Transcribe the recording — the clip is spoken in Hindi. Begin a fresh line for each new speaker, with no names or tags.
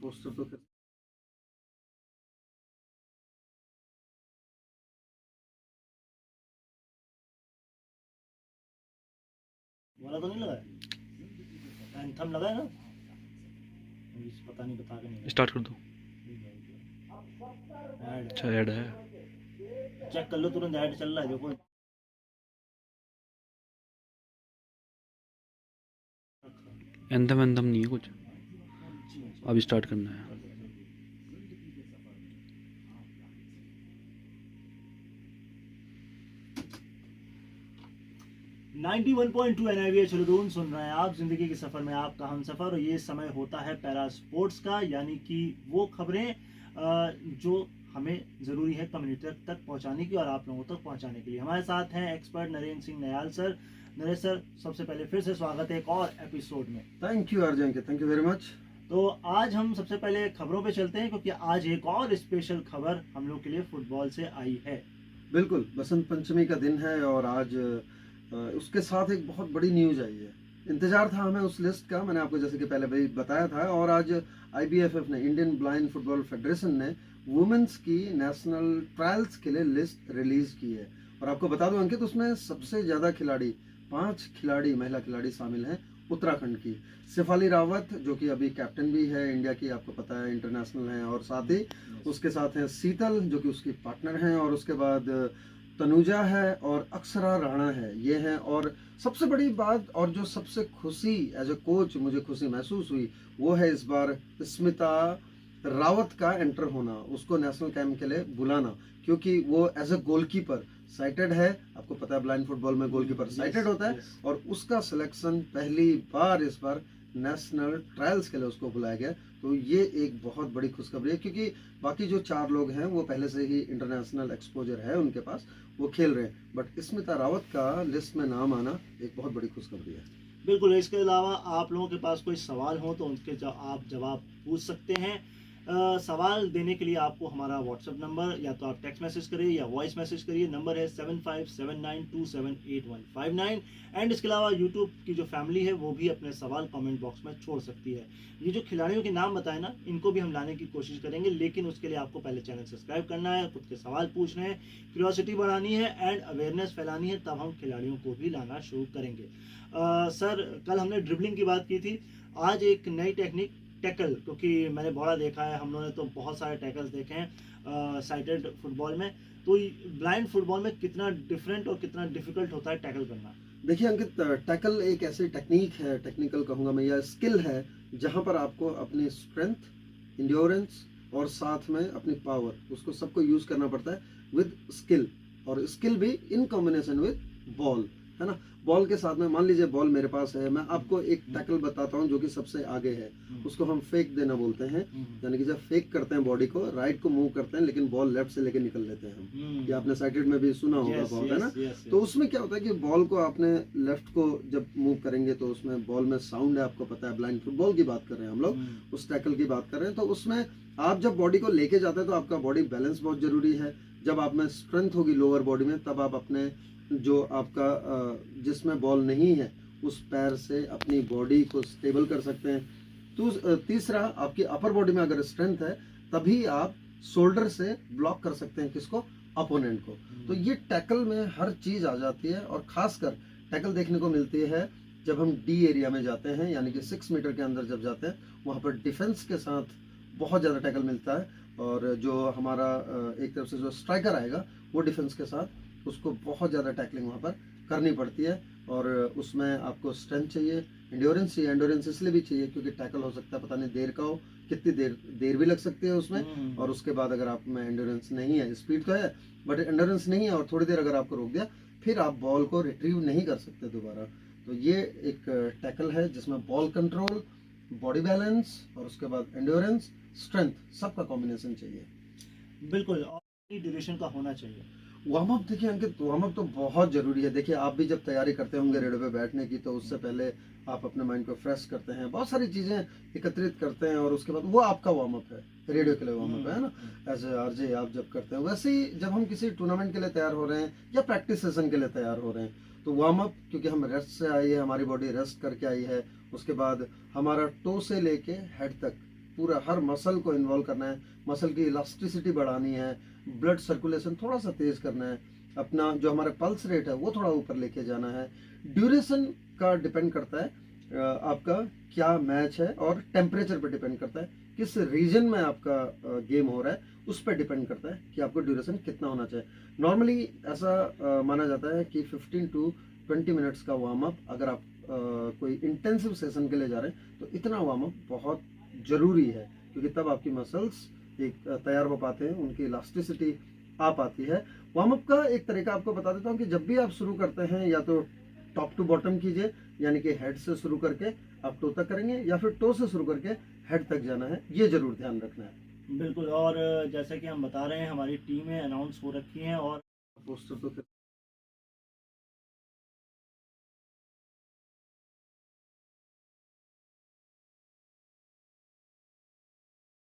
पोस्टर तो
वाला तो नहीं लगा है, एंथम लगा है ना, पता नहीं बता के नहीं
स्टार्ट कर दो।
ऐड
अच्छा ऐड है।
चेक कर लो, तुरंत ऐड चल रहा है देखो।
एंथम एंथम नहीं है कुछ, अब स्टार्ट करना है।
नाइन्टी 1.2 NIVH रेडून सुन रहे हैं आप। जिंदगी के सफर में आपका हम सफर, और ये समय होता है पैरा स्पोर्ट्स का, यानी कि वो खबरें जो हमें जरूरी है कम्युनिटी तक पहुंचाने की और आप लोगों तक पहुंचाने के लिए। हमारे साथ हैं expert Narendra Singh Nayal sir. Narendra sir, सबसे पहले फिर से स्वागत है एक और एपिसोड में।
थैंक यू अर्जन के, थैंक यू वेरी मच।
तो आज हम सबसे पहले खबरों पे चलते हैं, क्योंकि आज एक और स्पेशल खबर हम लोग के लिए फुटबॉल से आई है।
बिल्कुल, बसंत पंचमी का दिन है और आज उसके साथ एक बहुत बड़ी न्यूज आई है। इंतजार था हमें उस लिस्ट का, मैंने आपको जैसे कि पहले भी बताया था। और आज IBFF ने, इंडियन ब्लाइंड फुटबॉल फेडरेशन ने वुमेन्स की नेशनल ट्रायल्स के लिए लिस्ट रिलीज की है। और आपको बता दूं अंकित, उसमें सबसे ज्यादा खिलाड़ी, 5 खिलाड़ी, महिला खिलाड़ी शामिल हैं उत्तराखंड की। शेफाली रावत जो कि अभी कैप्टन भी है इंडिया की, आपको पता है इंटरनेशनल है, और साथ ही उसके साथ हैं शीतल जो कि उसकी पार्टनर हैं, और उसके बाद तनुजा है और अक्षरा राणा है, ये हैं। और सबसे बड़ी बात और जो सबसे खुशी एज ए कोच मुझे खुशी महसूस हुई, वो है इस बार स्मिता रावत का एंटर होना, उसको नेशनल कैंप के लिए बुलाना, क्योंकि वो एज ए गोलकीपर साइटेड है। आपको पता है ब्लाइंड फुटबॉल में गोलकीपर साइटेड होता है, और उसका सिलेक्शन पहली बार इस बार नेशनल ट्रायल्स के लिए उसको बुलाया गया। तो ये एक बहुत बड़ी खुशखबरी है, क्योंकि बाकी जो 4 लोग हैं वो पहले से ही इंटरनेशनल एक्सपोजर है उनके पास, वो खेल रहे हैं। बट स्मिता रावत का लिस्ट में नाम आना एक बहुत बड़ी खुशखबरी है।
बिल्कुल। इसके अलावा आप लोगों के पास कोई सवाल हो तो उनके आप जवाब पूछ सकते हैं। सवाल देने के लिए आपको हमारा व्हाट्सएप नंबर, या तो आप टेक्स्ट मैसेज करिए या वॉइस मैसेज करिए। नंबर है 7579278159। एंड इसके अलावा यूट्यूब की जो फैमिली है वो भी अपने सवाल कमेंट बॉक्स में छोड़ सकती है। ये जो खिलाड़ियों के नाम बताए ना, इनको भी हम लाने की कोशिश करेंगे, लेकिन उसके लिए आपको पहले चैनल सब्सक्राइब करना है, खुद के सवाल पूछने हैं, क्यूरियोसिटी बढ़ानी है एंड अवेयरनेस फैलानी है, तब हम खिलाड़ियों को भी लाना शुरू करेंगे। सर, कल हमने ड्रिबलिंग की बात की थी, आज एक नई टेक्निक टैकल, क्योंकि मैंने बड़ा देखा है, हम लोगों ने तो बहुत सारे टैकल्स देखे हैं साइटेड फुटबॉल में। तो ब्लाइंड फुटबॉल में कितना डिफरेंट और कितना डिफिकल्ट होता है टैकल करना?
देखिए अंकित, टैकल एक ऐसी टेक्निक है, टेक्निकल कहूँगा मैं, या स्किल है, जहाँ पर आपको अपनी स्ट्रेंथ, इंड्योरेंस और साथ में अपनी पावर, उसको सबको यूज करना पड़ता है विद स्किल, और स्किल भी इन कॉम्बिनेशन विद बॉल, है ना। बॉल के साथ में, मान लीजिए बॉल मेरे पास है, मैं आपको एक टैकल बताता हूँ जो कि सबसे आगे है, उसको हम फेक देना बोलते हैं। यानी कि जब फेक करते हैं बॉडी को, राइट को मूव करते हैं, लेकिन बॉल लेफ्ट से लेके निकल लेते हैं हम। ये आपने साइटेड में भी सुना होगा बहुत, है ना। तो उसमें क्या होता है कि बॉल को आपने लेफ्ट को जब मूव करेंगे तो उसमें बॉल में साउंड है, आपको पता है, ब्लाइंड फुटबॉल की बात कर रहे हैं हम लोग, उस टैकल की बात कर रहे हैं। तो उसमें आप जब बॉडी को लेके जाते हैं तो आपका बॉडी बैलेंस बहुत जरूरी है। जब आप में स्ट्रेंथ होगी लोअर बॉडी में, तब आप अपने जो आपका जिसमें बॉल नहीं है उस पैर से अपनी बॉडी को स्टेबल कर सकते हैं। तो तीसरा, आपकी अपर बॉडी में अगर स्ट्रेंथ है तभी आप शोल्डर से ब्लॉक कर सकते हैं किसको, अपोनेंट को। तो ये टैकल में हर चीज आ जाती है, और खासकर टैकल देखने को मिलती है जब हम डी एरिया में जाते हैं, यानी कि 6 मीटर के अंदर जब जाते हैं, वहां पर डिफेंस के साथ बहुत ज्यादा टैकल मिलता है। और जो हमारा एक तरफ से जो स्ट्राइकर आएगा, वो डिफेंस के साथ उसको बहुत ज़्यादा टैकलिंग वहाँ पर करनी पड़ती है। और उसमें आपको स्ट्रेंथ चाहिए, एंड्योरेंस चाहिए। एंड्योरेंस इसलिए भी चाहिए क्योंकि टैकल हो सकता है पता नहीं देर का हो, कितनी देर भी लग सकती है उसमें। और उसके बाद अगर आप में एंड्योरेंस नहीं है, स्पीड तो है बट एंड्योरेंस नहीं है, और थोड़ी देर अगर आपको रोक दिया, फिर आप बॉल को रिट्रीव नहीं कर सकते दोबारा। तो ये एक टैकल है जिसमें बॉल कंट्रोल, बॉडी बैलेंस और उसके बाद एंड्योरेंस, स्ट्रेंथ, सबका कॉम्बिनेशन चाहिए।
बिल्कुल, और ड्यूरेशन का होना चाहिए।
वार्म अप, देखिए अंकित, वार्म अप तो बहुत जरूरी है। देखिए आप भी जब तैयारी करते होंगे रेडियो पे बैठने की, तो उससे पहले आप अपने माइंड को फ्रेश करते हैं, बहुत सारी चीजें एकत्रित करते हैं, और उसके बाद वो आपका वार्म अप है, रेडियो के लिए वार्म अप है ना। एज ए आरजे आप जब करते हैं, वैसे ही जब हम किसी टूर्नामेंट के लिए तैयार हो रहे हैं या प्रैक्टिस सेशन के लिए तैयार हो रहे हैं, तो वार्म अप, क्योंकि हम रेस्ट से आए हैं, हमारी बॉडी रेस्ट करके आई है, उसके बाद हमारा टो से लेके हेड तक पूरा हर मसल को इन्वॉल्व करना है, मसल की इलास्टिसिटी बढ़ानी है, ब्लड सर्कुलेशन थोड़ा सा तेज करना है, अपना जो हमारा पल्स रेट है वो थोड़ा ऊपर लेके जाना है। ड्यूरेशन का डिपेंड करता है आपका क्या मैच है, और टेम्परेचर पे डिपेंड करता है, किस रीजन में आपका गेम हो रहा है उस पर डिपेंड करता है कि आपको ड्यूरेशन कितना होना चाहिए। नॉर्मली ऐसा माना जाता है कि 15 to 20 मिनट्स का वार्म अप, अगर आप कोई इंटेंसिव सेशन के लिए जा रहे हैं तो इतना वार्म अप बहुत ज़रूरी है, क्योंकि तब आपकी मसल्स एक तैयार हो पाते हैं, उनकी इलास्टिसिटी आ पाती है। वार्म अप का एक तरीका आपको बता देता हूँ कि जब भी आप शुरू करते हैं या तो टॉप टू बॉटम कीजिए, यानी कि हेड से शुरू करके आप टो तक करेंगे, या फिर टो से शुरू करके हेड तक जाना है, ये जरूर ध्यान रखना है।
बिल्कुल। और जैसा कि हम बता रहे हैं, हमारी टीमें अनाउंस हो रखी हैं और
पोस्टर तो